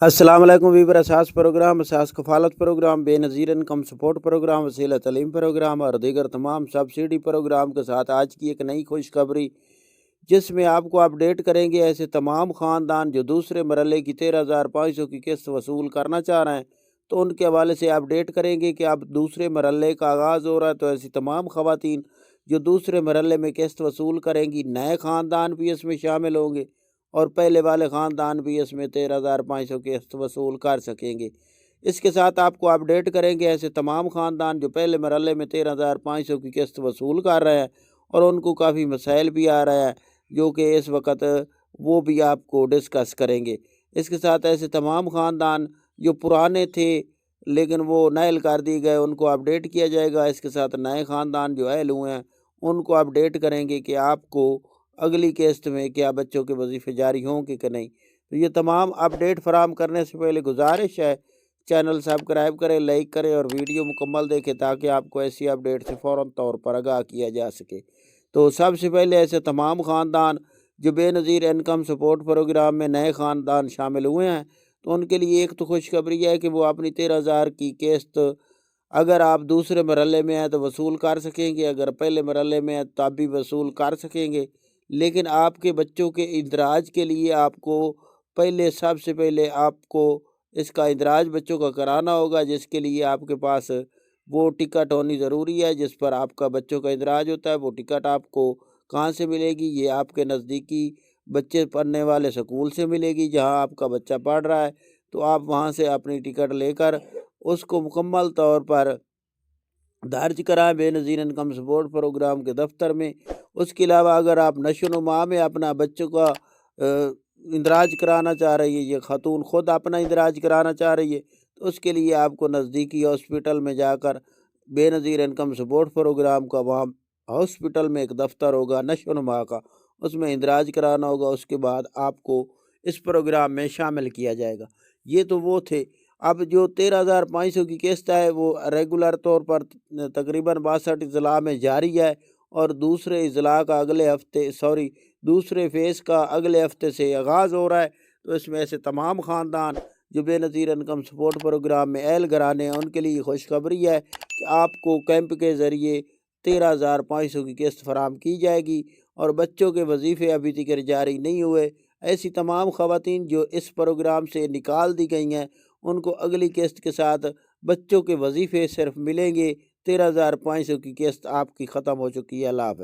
السلام علیکم ویور اساس پروگرام اساس کفالت پروگرام بے نظیر انکم سپورٹ پروگرام وسیلہ تعلیم پروگرام اور دیگر تمام سبسڈی پروگرام کے ساتھ آج کی ایک نئی خوشخبری جس میں آپ کو اپڈیٹ کریں گے ایسے تمام خاندان جو دوسرے مرحلے کی 13,500 کی قسط وصول کرنا چاہ رہے ہیں تو ان کے حوالے سے اپڈیٹ کریں گے کہ اب دوسرے مرحلے کا آغاز ہو رہا ہے، تو ایسی تمام خواتین جو دوسرے مرحلے میں قسط وصول کریں گی، نئے خاندان بھی اس میں شامل ہوں گے اور پہلے والے خاندان بھی اس میں 13,500 کی قسط وصول کر سکیں گے۔ اس کے ساتھ آپ کو اپڈیٹ کریں گے ایسے تمام خاندان جو پہلے مرحلے میں 13,500 کی قسط وصول کر رہے ہیں اور ان کو کافی مسائل بھی آ رہے ہیں جو کہ اس وقت وہ بھی آپ کو ڈسکس کریں گے۔ اس کے ساتھ ایسے تمام خاندان جو پرانے تھے لیکن وہ نائل کر دیے گئے ان کو اپڈیٹ کیا جائے گا۔ اس کے ساتھ نئے خاندان جو اہل ہوئے ہیں ان کو اپڈیٹ کریں گے کہ آپ کو اگلی قسط میں کیا بچوں کے وظیفے جاری ہوں کہ نہیں۔ تو یہ تمام اپڈیٹ فراہم کرنے سے پہلے گزارش ہے چینل سبسکرائب کریں، لائک کریں اور ویڈیو مکمل دیکھیں تاکہ آپ کو ایسی اپڈیٹ سے فوراً طور پر آگاہ کیا جا سکے۔ تو سب سے پہلے ایسے تمام خاندان جو بے نظیر انکم سپورٹ پروگرام میں نئے خاندان شامل ہوئے ہیں تو ان کے لیے ایک تو خوشخبری ہے کہ وہ اپنی 13,000 کی قسط اگر آپ دوسرے مرحلے میں ہیں تو وصول کر سکیں گے، اگر پہلے مرحلے میں ہیں تب بھی وصول کر سکیں گے، لیکن آپ کے بچوں کے اندراج کے لیے آپ کو سب سے پہلے آپ کو اس کا اندراج بچوں کا کرانا ہوگا، جس کے لیے آپ کے پاس وہ ٹکٹ ہونی ضروری ہے جس پر آپ کا بچوں کا اندراج ہوتا ہے۔ وہ ٹکٹ آپ کو کہاں سے ملے گی؟ یہ آپ کے نزدیکی بچے پڑھنے والے سکول سے ملے گی جہاں آپ کا بچہ پڑھ رہا ہے، تو آپ وہاں سے اپنی ٹکٹ لے کر اس کو مکمل طور پر درج کرائیں بے نظیر انکم سپورٹ پروگرام کے دفتر میں۔ اس کے علاوہ اگر آپ نشو و نما میں اپنا بچوں کا اندراج کرانا چاہ رہی ہے، یہ خاتون خود اپنا اندراج کرانا چاہ رہی ہے، تو اس کے لیے آپ کو نزدیکی ہاسپٹل میں جا کر بے نظیر انکم سپورٹ پروگرام کا وہاں ہاسپٹل میں ایک دفتر ہوگا نشو و نما کا، اس میں اندراج کرانا ہوگا۔ اس کے بعد آپ کو اس پروگرام میں شامل کیا جائے گا۔ یہ تو وہ تھے۔ اب جو 13,500 کی قسط ہے وہ ریگولر طور پر تقریباً 62 اضلاع میں جاری ہے اور دوسرے فیز کا اگلے ہفتے سے آغاز ہو رہا ہے۔ تو اس میں ایسے تمام خاندان جو بے نظیر انکم سپورٹ پروگرام میں اہل گھرانے ہیں ان کے لیے خوشخبری ہے کہ آپ کو کیمپ کے ذریعے 13,500 کی قسط فراہم کی جائے گی اور بچوں کے وظیفے ابھی تک جاری نہیں ہوئے۔ ایسی تمام خواتین جو اس پروگرام سے نکال دی گئی ہیں ان کو اگلی قسط کے ساتھ بچوں کے وظیفے صرف ملیں گے۔ 13,500 کی قسط آپ کی ختم ہو چکی ہے۔ اللہ حافظ۔